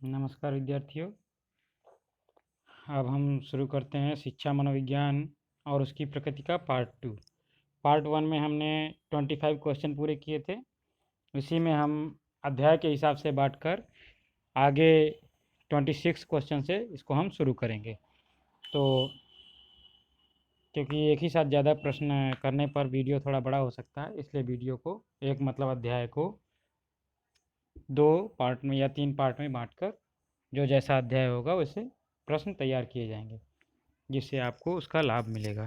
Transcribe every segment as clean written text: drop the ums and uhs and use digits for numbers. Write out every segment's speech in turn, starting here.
नमस्कार विद्यार्थियों। अब हम शुरू करते हैं शिक्षा मनोविज्ञान और उसकी प्रकृति का पार्ट 2। पार्ट 1 में हमने 25 क्वेश्चन पूरे किए थे। इसी में हम अध्याय के हिसाब से बांटकर आगे 26 क्वेश्चन से इसको हम शुरू करेंगे। तो क्योंकि एक ही साथ ज़्यादा प्रश्न करने पर वीडियो थोड़ा बड़ा हो सकता है, इसलिए वीडियो को अध्याय को 2 पार्ट में या 3 पार्ट में बांटकर जो जैसा अध्याय होगा वैसे प्रश्न तैयार किए जाएंगे, जिससे आपको उसका लाभ मिलेगा।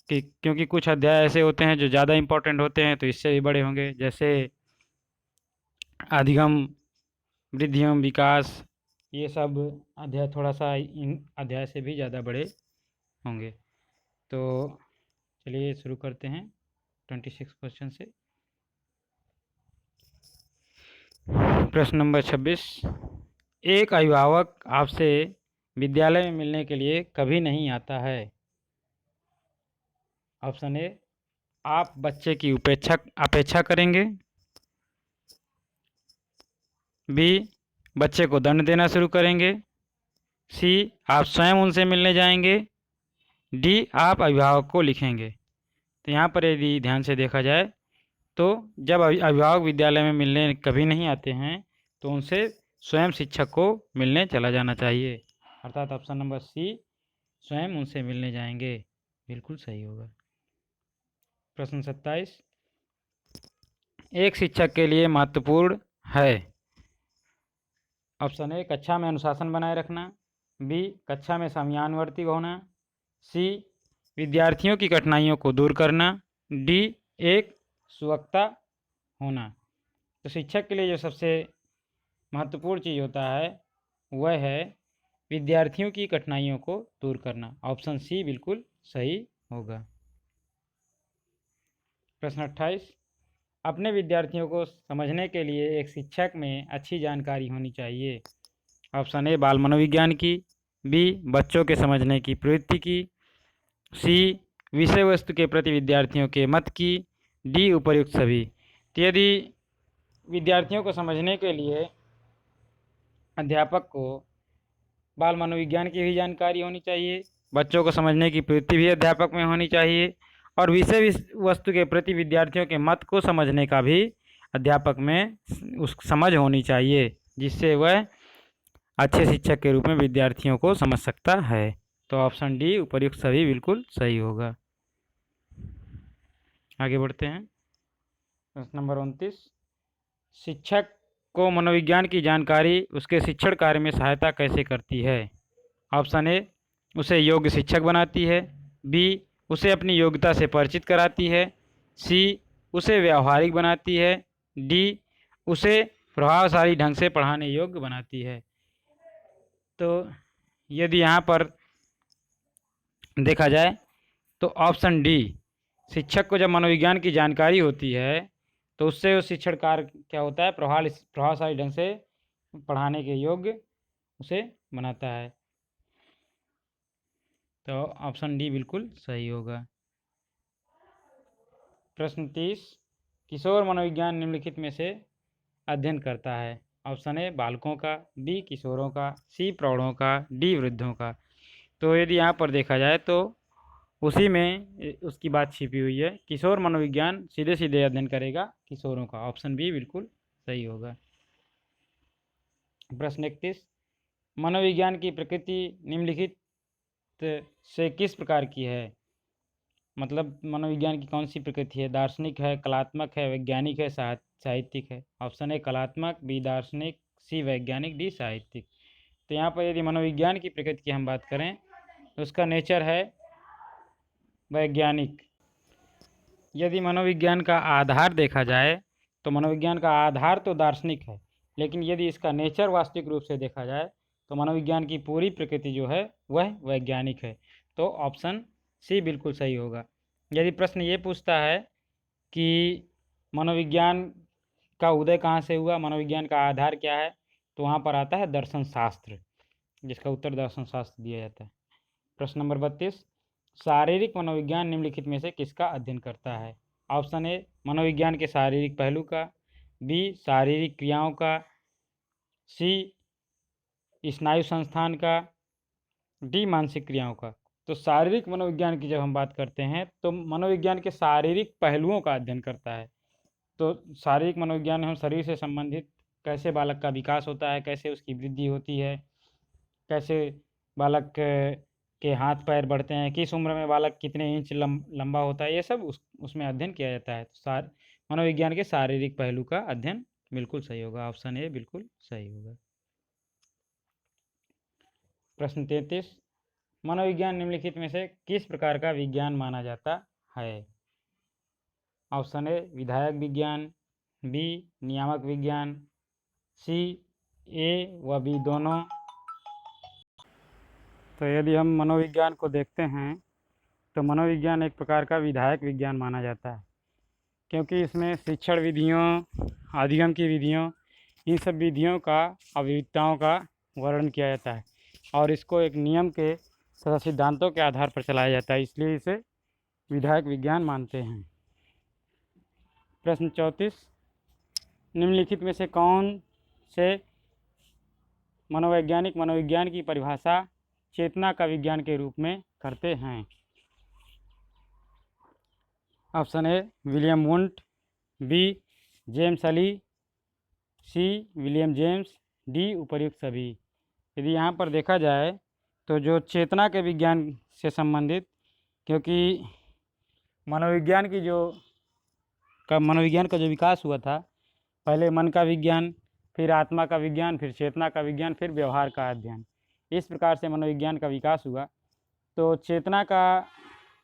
कि क्योंकि कुछ अध्याय ऐसे होते हैं जो ज़्यादा इम्पोर्टेंट होते हैं, तो इससे भी बड़े होंगे, जैसे अधिगम, वृद्धियम, विकास, ये सब अध्याय थोड़ा सा इन अध्याय से भी ज़्यादा बड़े होंगे। तो चलिए शुरू करते हैं 26 क्वेश्चन से। प्रश्न नंबर 26। एक अभिभावक आपसे विद्यालय में मिलने के लिए कभी नहीं आता है। ऑप्शन ए, आप बच्चे की अपेक्षा करेंगे। बी, बच्चे को दंड देना शुरू करेंगे। सी, आप स्वयं उनसे मिलने जाएंगे। डी, आप अभिभावक को लिखेंगे। तो यहाँ पर यदि ध्यान से देखा जाए तो जब अभिभावक विद्यालय में मिलने कभी नहीं आते हैं तो उनसे स्वयं शिक्षक को मिलने चला जाना चाहिए। अर्थात ऑप्शन नंबर सी, स्वयं उनसे मिलने जाएंगे, बिल्कुल सही होगा। प्रश्न 27। एक शिक्षक के लिए महत्वपूर्ण है। ऑप्शन ए, कक्षा में अनुशासन बनाए रखना। बी, कक्षा में समयानुवर्ती होना। सी, विद्यार्थियों की कठिनाइयों को दूर करना। डी, एक सुवक्ता होना। तो शिक्षक के लिए जो सबसे महत्वपूर्ण चीज़ होता है वह है विद्यार्थियों की कठिनाइयों को दूर करना। ऑप्शन सी बिल्कुल सही होगा। प्रश्न 28। अपने विद्यार्थियों को समझने के लिए एक शिक्षक में अच्छी जानकारी होनी चाहिए। ऑप्शन ए, बाल मनोविज्ञान की। बी, बच्चों के समझने की प्रवृत्ति की। सी, विषय वस्तु के प्रति विद्यार्थियों के मत की। डी, उपर्युक्त सभी। तो यदि विद्यार्थियों को समझने के लिए अध्यापक को बाल मनोविज्ञान की भी जानकारी होनी चाहिए, बच्चों को समझने की प्रवृत्ति भी अध्यापक में होनी चाहिए, और विषय वस्तु के प्रति विद्यार्थियों के मत को समझने का भी अध्यापक में उस समझ होनी चाहिए, जिससे वह अच्छे शिक्षक के रूप में विद्यार्थियों को समझ सकता है। तो ऑप्शन डी, उपर्युक्त सभी, बिल्कुल सही होगा। आगे बढ़ते हैं। प्रश्न नंबर 29। शिक्षक को मनोविज्ञान की जानकारी उसके शिक्षण कार्य में सहायता कैसे करती है। ऑप्शन ए, उसे योग्य शिक्षक बनाती है। बी, उसे अपनी योग्यता से परिचित कराती है। सी, उसे व्यावहारिक बनाती है। डी, उसे प्रभावशाली ढंग से पढ़ाने योग्य बनाती है। तो यदि यहाँ पर देखा जाए तो ऑप्शन डी, शिक्षक को जब मनोविज्ञान की जानकारी होती है तो उससे उस शिक्षण कार्य क्या होता है, प्रभावशाली ढंग से पढ़ाने के योग्य उसे बनाता है। तो ऑप्शन डी बिल्कुल सही होगा। प्रश्न 30। किशोर मनोविज्ञान निम्नलिखित में से अध्ययन करता है। ऑप्शन ए, बालकों का। बी, किशोरों का। सी, प्रौढ़ों का। डी, वृद्धों का। तो यदि यहाँ पर देखा जाए तो उसी में उसकी बात छिपी हुई है। किशोर मनोविज्ञान सीधे सीधे अध्ययन करेगा किशोरों का। ऑप्शन बी बिल्कुल सही होगा। प्रश्न 31। मनोविज्ञान की प्रकृति निम्नलिखित से किस प्रकार की है। मतलब मनोविज्ञान की कौन सी प्रकृति है, दार्शनिक है, कलात्मक है, वैज्ञानिक है, साहित्यिक है। ऑप्शन ए कलात्मक, बी दार्शनिक, सी वैज्ञानिक, डी साहित्यिक। तो यहाँ पर यदि मनोविज्ञान की प्रकृति की हम बात करें तो उसका नेचर है वैज्ञानिक। यदि मनोविज्ञान का आधार देखा जाए तो मनोविज्ञान का आधार तो दार्शनिक है, लेकिन यदि इसका नेचर वास्तविक रूप से देखा जाए तो मनोविज्ञान की पूरी प्रकृति जो है वह वैज्ञानिक है। तो ऑप्शन सी बिल्कुल सही होगा। यदि प्रश्न ये पूछता है कि मनोविज्ञान का उदय कहाँ से हुआ, मनोविज्ञान का आधार क्या है, तो वहाँ पर आता है दर्शन शास्त्र, जिसका उत्तर दर्शन शास्त्र दिया जाता है। प्रश्न नंबर 32। शारीरिक मनोविज्ञान निम्नलिखित में से किसका अध्ययन करता है। ऑप्शन ए, मनोविज्ञान के शारीरिक पहलू का। बी, शारीरिक क्रियाओं का। सी, स्नायु संस्थान का, डी मानसिक क्रियाओं का। तो शारीरिक मनोविज्ञान की जब हम बात करते हैं तो मनोविज्ञान के शारीरिक पहलुओं का अध्ययन करता है। तो शारीरिक मनोविज्ञान में हम शरीर से संबंधित कैसे बालक का विकास होता है, कैसे उसकी वृद्धि होती है, कैसे बालक के हाथ पैर बढ़ते हैं, किस उम्र में बालक कितने इंच लंबा होता है, ये सब उसमें अध्ययन किया जाता है। तो मनोविज्ञान के शारीरिक पहलू का अध्ययन बिल्कुल सही होगा, ऑप्शन ए बिल्कुल सही होगा। प्रश्न 33, मनोविज्ञान निम्नलिखित में से किस प्रकार का विज्ञान माना जाता है? ऑप्शन ए विधायक विज्ञान, बी नियामक विज्ञान, सी ए व बी दोनों। तो यदि हम मनोविज्ञान को देखते हैं तो मनोविज्ञान एक प्रकार का विधायक विज्ञान माना जाता है, क्योंकि इसमें शिक्षण विधियों, अधिगम की विधियों, इन सब विधियों का और विविधताओं का वर्णन किया जाता है और इसको एक नियम के तथा सिद्धांतों के आधार पर चलाया जाता है, इसलिए इसे विधायक विज्ञान मानते हैं। प्रश्न 34, निम्नलिखित में से कौन से मनोवैज्ञानिक मनोविज्ञान की परिभाषा चेतना का विज्ञान के रूप में करते हैं? Option A William Wundt, B James अली, सी विलियम जेम्स, डी उपर्युक्त सभी। यदि यहाँ पर देखा जाए तो जो चेतना के विज्ञान से संबंधित, क्योंकि मनोविज्ञान का जो विकास हुआ था, पहले मन का विज्ञान, फिर आत्मा का विज्ञान, फिर चेतना का विज्ञान, फिर व्यवहार का अध्ययन, इस प्रकार से मनोविज्ञान का विकास हुआ। तो चेतना का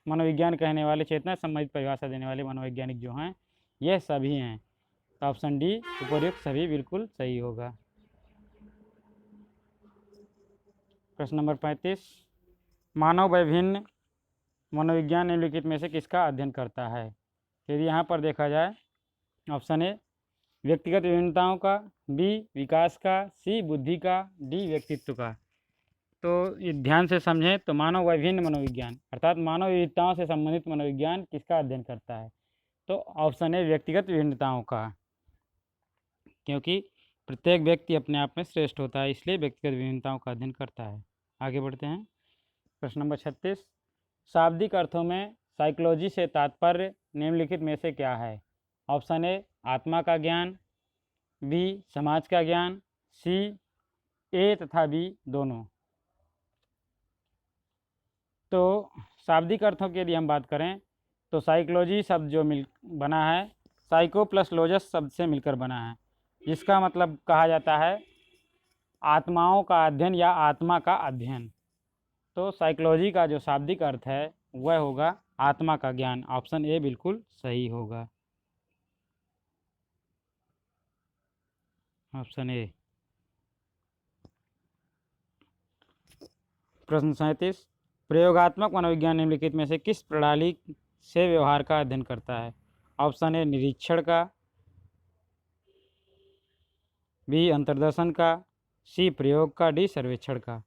मनोविज्ञान कहने वाले, चेतना संबंधित परिभाषा देने वाले मनोवैज्ञानिक जो हैं यह सभी हैं। तो ऑप्शन डी उपर्युक्त सभी बिल्कुल सही होगा। प्रश्न नंबर 35, मानव विभिन्न मनोविज्ञान निम्नलिखित में से किसका अध्ययन करता है? यदि यहाँ पर देखा जाए, ऑप्शन ए व्यक्तिगत विभिन्नताओं का, बी विकास का, सी बुद्धि का, डी व्यक्तित्व का। तो ये ध्यान से समझें तो मानव विभिन्न मनोविज्ञान अर्थात मानव विविधताओं से संबंधित मनोविज्ञान किसका अध्ययन करता है? तो ऑप्शन है व्यक्तिगत विभिन्नताओं का, क्योंकि प्रत्येक व्यक्ति अपने आप में श्रेष्ठ होता है, इसलिए व्यक्तिगत विभिन्नताओं का अध्ययन करता है। आगे बढ़ते हैं। प्रश्न नंबर 36, शाब्दिक अर्थों में साइकोलॉजी से तात्पर्य निम्नलिखित में से क्या है? ऑप्शन ए आत्मा का ज्ञान, बी समाज का ज्ञान, सी ए तथा बी दोनों। तो शाब्दिक अर्थों की यदि हम बात करें तो साइकोलॉजी शब्द जो बना है, साइको प्लस लॉजस शब्द से मिलकर बना है, जिसका मतलब कहा जाता है आत्माओं का अध्ययन या आत्मा का अध्ययन। तो साइकोलॉजी का जो शाब्दिक अर्थ है वह होगा आत्मा का ज्ञान। ऑप्शन ए बिल्कुल सही होगा, ऑप्शन ए। प्रश्न 37, प्रयोगात्मक मनोविज्ञान निम्नलिखित में से किस प्रणाली से व्यवहार का अध्ययन करता है? ऑप्शन ए निरीक्षण का, बी अंतर्दर्शन का, सी प्रयोग का, डी सर्वेक्षण का।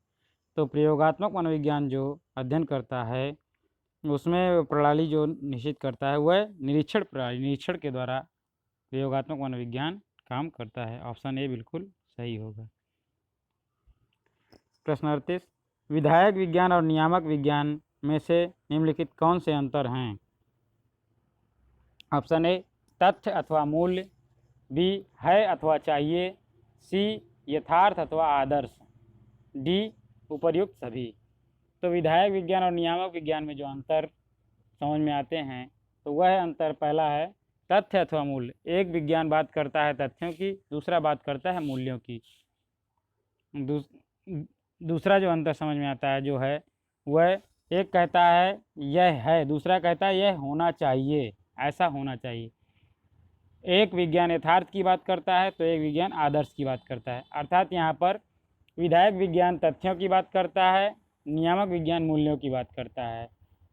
तो प्रयोगात्मक मनोविज्ञान जो अध्ययन करता है उसमें प्रणाली जो निश्चित करता है वह निरीक्षण प्रणाली, निरीक्षण के द्वारा प्रयोगात्मक मनोविज्ञान काम करता है। ऑप्शन ए बिल्कुल सही होगा। प्रश्न 38, विधायक विज्ञान और नियामक विज्ञान में से निम्नलिखित कौन से अंतर हैं? ऑप्शन ए तथ्य अथवा मूल्य, बी है अथवा चाहिए, सी यथार्थ अथवा आदर्श, डी उपर्युक्त सभी। तो विधायक विज्ञान और नियामक विज्ञान में जो अंतर समझ में आते हैं तो वह अंतर पहला है तथ्य अथवा मूल्य। एक विज्ञान बात करता है तथ्यों की, दूसरा बात करता है मूल्यों की। दूसरा जो अंतर समझ में आता है जो है वह एक कहता है यह है, दूसरा कहता है यह होना चाहिए, ऐसा होना चाहिए। एक विज्ञान यथार्थ की बात करता है तो एक विज्ञान आदर्श की बात करता है। अर्थात यहाँ पर विधायक विज्ञान तथ्यों की बात करता है, नियामक विज्ञान मूल्यों की बात करता है।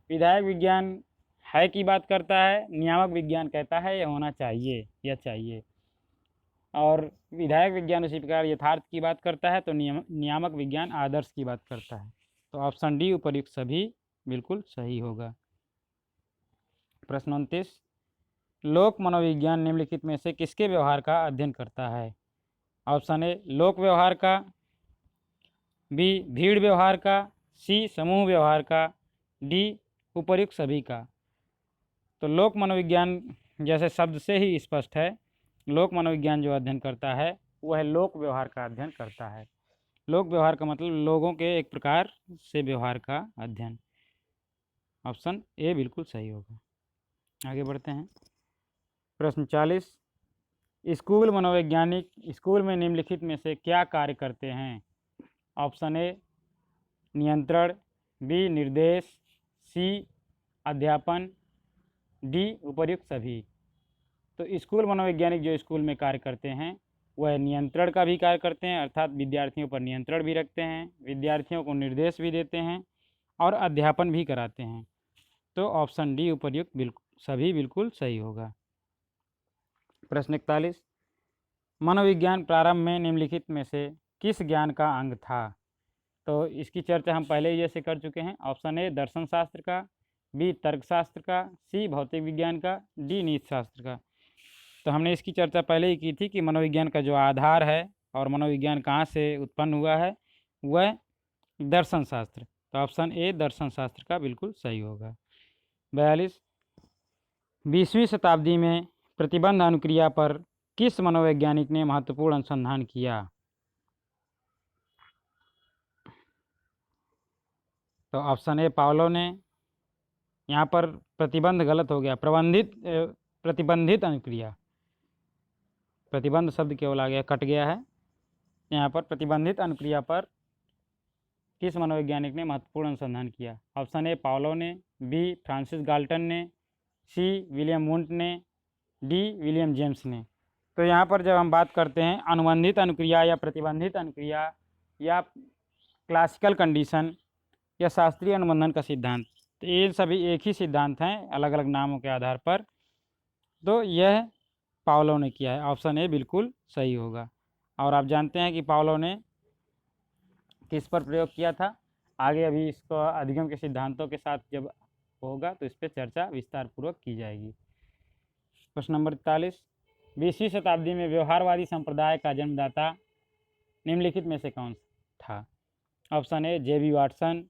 विधायक विज्ञान है की बात करता है, नियामक विज्ञान कहता है यह होना चाहिए या चाहिए। और विधायक विज्ञान उसी प्रकार यथार्थ की बात करता है तो नियामक विज्ञान आदर्श की बात करता है। तो ऑप्शन डी उपर्युक्त सभी बिल्कुल सही होगा। प्रश्न 29, लोक मनोविज्ञान निम्नलिखित में से किसके व्यवहार का अध्ययन करता है? ऑप्शन ए लोक व्यवहार का, बी भीड़ व्यवहार का, सी समूह व्यवहार का, डी उपर्युक्त सभी का। तो लोक मनोविज्ञान जैसे शब्द से ही स्पष्ट है, लोक मनोविज्ञान जो अध्ययन करता है वह लोक व्यवहार का अध्ययन करता है। लोक व्यवहार का मतलब लोगों के एक प्रकार से व्यवहार का अध्ययन। ऑप्शन ए बिल्कुल सही होगा। आगे बढ़ते हैं। प्रश्न 40, स्कूल मनोवैज्ञानिक स्कूल में निम्नलिखित में से क्या कार्य करते हैं? ऑप्शन ए नियंत्रण, बी निर्देश, सी अध्यापन, डी उपर्युक्त सभी। तो स्कूल मनोवैज्ञानिक जो स्कूल में कार्य करते हैं वह नियंत्रण का भी कार्य करते हैं, अर्थात विद्यार्थियों पर नियंत्रण भी रखते हैं, विद्यार्थियों को निर्देश भी देते हैं और अध्यापन भी कराते हैं। तो ऑप्शन डी उपर्युक्त बिल्कुल सभी बिल्कुल सही होगा। प्रश्न 41, मनोविज्ञान प्रारंभ में निम्नलिखित में से किस ज्ञान का अंग था? तो इसकी चर्चा हम पहले ही जैसे कर चुके हैं। ऑप्शन ए दर्शन शास्त्र का, बी तर्कशास्त्र का, सी भौतिक विज्ञान का, डी नीति शास्त्र का। तो हमने इसकी चर्चा पहले ही की थी कि मनोविज्ञान का जो आधार है और मनोविज्ञान कहाँ से उत्पन्न हुआ है वह दर्शन शास्त्र। तो ऑप्शन ए दर्शन शास्त्र का बिल्कुल सही होगा। 42, 20वीं शताब्दी में प्रतिबंध अनुक्रिया पर किस मनोवैज्ञानिक ने महत्वपूर्ण अनुसंधान किया? तो ऑप्शन ए पावलो ने, यहाँ पर प्रतिबंध गलत हो गया, प्रतिबंधित अनुक्रिया, प्रतिबंध शब्द केवल आ गया, कट गया है यहाँ पर। प्रतिबंधित अनुक्रिया पर किस मनोवैज्ञानिक ने महत्वपूर्ण अनुसंधान किया? ऑप्शन ए पावलो ने, बी फ्रांसिस गाल्टन ने, सी विलियम वुंट ने, डी विलियम जेम्स ने। तो यहाँ पर जब हम बात करते हैं अनुबंधित अनुक्रिया या प्रतिबंधित अनुक्रिया या क्लासिकल कंडीशन या शास्त्रीय अनुबंधन का सिद्धांत, तो ये सभी एक ही सिद्धांत हैं अलग अलग नामों के आधार पर। तो यह पावलो ने किया है। ऑप्शन ए बिल्कुल सही होगा। और आप जानते हैं कि पावलो ने किस पर प्रयोग किया था? आगे अभी इसको अधिगम के सिद्धांतों के साथ जब होगा तो इस पर चर्चा विस्तार पूर्वक की जाएगी। प्रश्न नंबर 43, 20वीं शताब्दी में व्यवहारवादी संप्रदाय का जन्मदाता निम्नलिखित में से कौन था? Option A J B. Watson,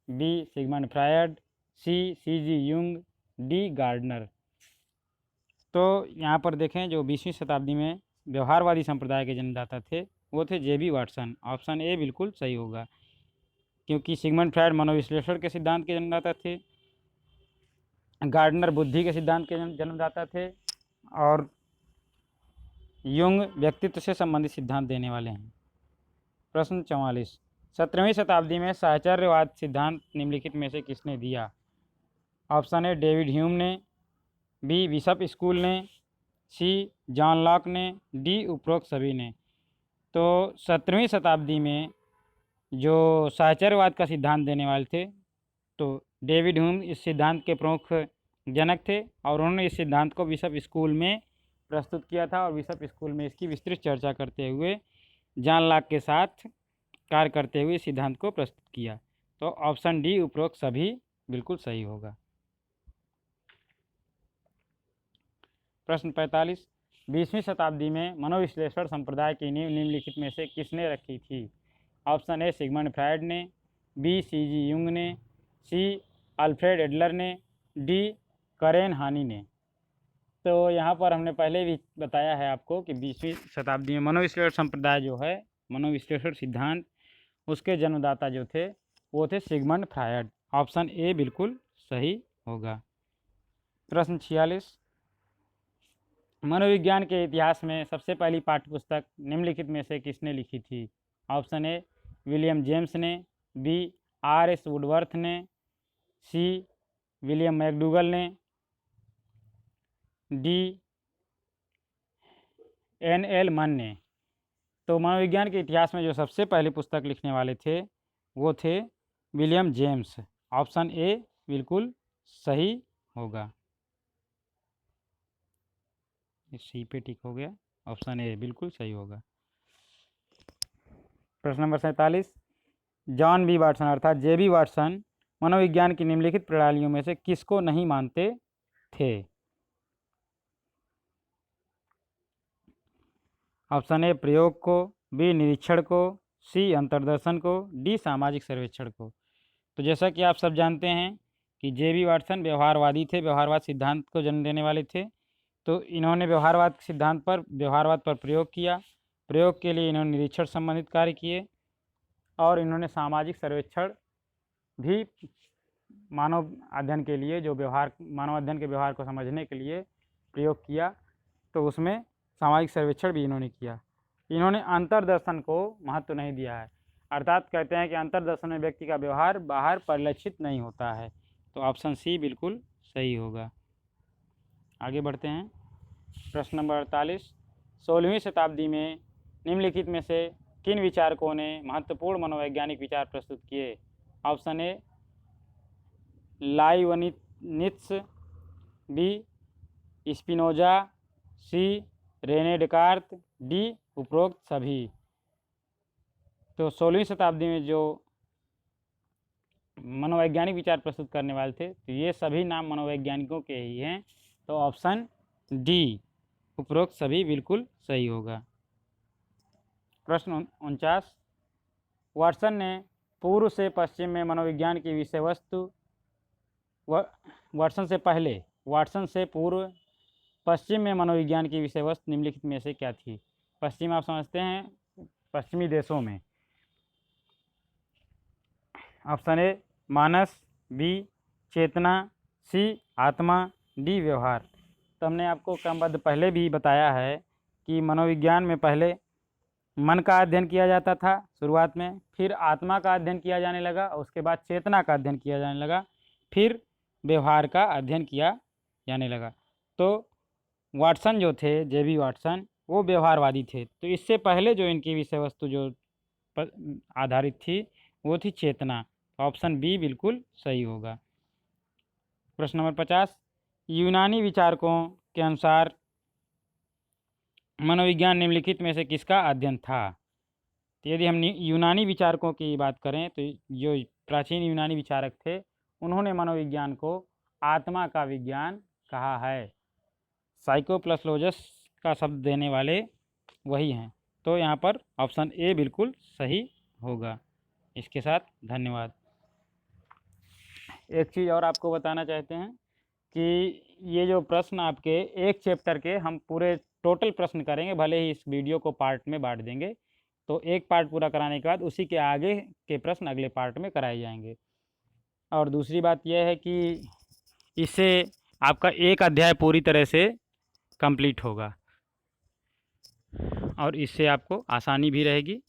B Sigmund Freud, C C G. Jung, D Gardner. तो यहाँ पर देखें जो 20वीं शताब्दी में व्यवहारवादी संप्रदाय के जन्मदाता थे वो थे जे.बी. वाटसन। ऑप्शन ए बिल्कुल सही होगा, क्योंकि सिगमंड फ्रायड मनोविश्लेषण के सिद्धांत के जन्मदाता थे, गार्डनर बुद्धि के सिद्धांत के जन्मदाता थे और युंग व्यक्तित्व से संबंधित सिद्धांत देने वाले हैं। प्रश्न 44, 17वीं शताब्दी में साहचर्यवाद सिद्धांत निम्नलिखित में से किसने दिया? ऑप्शन ए डेविड ह्यूम ने, बी बिशप स्कूल ने, सी जॉन लॉक ने, डी उपरोक्त सभी ने। तो 17वीं शताब्दी में जो साहचर्यवाद का सिद्धांत देने वाले थे तो डेविड ह्यूम इस सिद्धांत के प्रमुख जनक थे और उन्होंने इस सिद्धांत को बिशप स्कूल में प्रस्तुत किया था और बिशप स्कूल में इसकी विस्तृत चर्चा करते हुए जॉन लॉक के साथ कार्य करते हुए इस सिद्धांत को प्रस्तुत किया। तो ऑप्शन डी उपरोक्त सभी बिल्कुल सही होगा। प्रश्न 45, 20वीं शताब्दी में मनोविश्लेषण संप्रदाय की नींव निम्नलिखित में से किसने रखी थी? ऑप्शन ए सिगमंड फ्रायड ने, बी सी.जी. यूंग ने, सी अल्फ्रेड एडलर ने, डी करेन हानी ने। तो यहाँ पर हमने पहले भी बताया है आपको कि 20वीं शताब्दी में मनोविश्लेषण संप्रदाय जो है, मनोविश्लेषण सिद्धांत, उसके जन्मदाता जो थे वो थे सिगमंड फ्रायड। ऑप्शन ए बिल्कुल सही होगा। प्रश्न 46, मनोविज्ञान के इतिहास में सबसे पहली पाठ्यपुस्तक निम्नलिखित में से किसने लिखी थी? ऑप्शन ए विलियम जेम्स ने, बी आर.एस. वुडवर्थ ने, सी विलियम मैकडूगल ने, डी N.L. मन ने। तो मनोविज्ञान के इतिहास में जो सबसे पहली पुस्तक लिखने वाले थे वो थे विलियम जेम्स। ऑप्शन ए बिल्कुल सही होगा। सी पे टिक हो गया, ऑप्शन ए बिल्कुल सही होगा। प्रश्न नंबर 47, जॉन बी वाटसन अर्थात जे.बी. वाटसन मनोविज्ञान की निम्नलिखित प्रणालियों में से किसको नहीं मानते थे? ऑप्शन ए प्रयोग को, बी निरीक्षण को, सी अंतर्दर्शन को, डी सामाजिक सर्वेक्षण को। तो जैसा कि आप सब जानते हैं कि जे.बी. वाटसन व्यवहारवादी थे, व्यवहारवाद सिद्धांत को जन्म देने वाले थे। तो इन्होंने व्यवहारवाद सिद्धांत पर, व्यवहारवाद पर प्रयोग किया। प्रयोग के लिए इन्होंने निरीक्षण संबंधित कार्य किए और इन्होंने सामाजिक सर्वेक्षण भी मानव अध्ययन के लिए, जो व्यवहार, मानव अध्ययन के व्यवहार को समझने के लिए प्रयोग किया। तो उसमें सामाजिक सर्वेक्षण भी इन्होंने किया। इन्होंने अंतर्दर्शन को महत्व नहीं दिया है, अर्थात कहते हैं कि अंतर्दर्शन में व्यक्ति का व्यवहार बाहर परिलक्षित नहीं होता है। तो ऑप्शन सी बिल्कुल सही होगा। आगे बढ़ते हैं। प्रश्न नंबर 48, 16वीं शताब्दी में निम्नलिखित में से किन विचारकों ने महत्वपूर्ण मनोवैज्ञानिक विचार प्रस्तुत किए? Option A Leibniz, B Spinoza, C Rene Descartes, D उपरोक्त सभी। तो 16वीं शताब्दी में जो मनोवैज्ञानिक विचार प्रस्तुत करने वाले थे, तो ये सभी नाम मनोवैज्ञानिकों के ही हैं। तो ऑप्शन डी उपरोक्त सभी बिल्कुल सही होगा। प्रश्न 49, वाटसन ने पूर्व से पश्चिम में मनोविज्ञान की विषय वस्तु, वाटसन से पूर्व पश्चिम में मनोविज्ञान की विषय वस्तु निम्नलिखित में से क्या थी? पश्चिम आप समझते हैं पश्चिमी देशों में। ऑप्शन ए मानस, बी चेतना, सी आत्मा, डी व्यवहार। तो हमने आपको क्रमबद्ध पहले भी बताया है कि मनोविज्ञान में पहले मन का अध्ययन किया जाता था शुरुआत में, फिर आत्मा का अध्ययन किया जाने लगा, और उसके बाद चेतना का अध्ययन किया जाने लगा, फिर व्यवहार का अध्ययन किया जाने लगा। तो वाटसन जो थे, जे.बी. वाटसन, वो व्यवहारवादी थे। तो इससे पहले जो इनकी विषय वस्तु जो आधारित थी वो थी चेतना। ऑप्शन बी बिल्कुल सही होगा। प्रश्न नंबर 50, यूनानी विचारकों के अनुसार मनोविज्ञान निम्नलिखित में से किसका अध्ययन था? तो यदि हम यूनानी विचारकों की बात करें तो जो प्राचीन यूनानी विचारक थे, उन्होंने मनोविज्ञान को आत्मा का विज्ञान कहा है। साइको प्लस लोजस का शब्द देने वाले वही हैं। तो यहाँ पर ऑप्शन ए बिल्कुल सही होगा। इसके साथ धन्यवाद। एक चीज़ और आपको बताना चाहते हैं कि ये जो प्रश्न आपके एक चैप्टर के हम पूरे टोटल प्रश्न करेंगे, भले ही इस वीडियो को पार्ट में बांट देंगे। तो एक पार्ट पूरा कराने के बाद उसी के आगे के प्रश्न अगले पार्ट में कराए जाएंगे। और दूसरी बात यह है कि इससे आपका एक अध्याय पूरी तरह से कंप्लीट होगा और इससे आपको आसानी भी रहेगी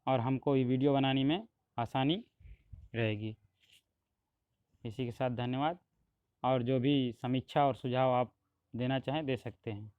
और हमको ये वीडियो बनाने में आसानी रहेगी। इसी के साथ धन्यवाद। और जो भी समीक्षा और सुझाव आप देना चाहें दे सकते हैं।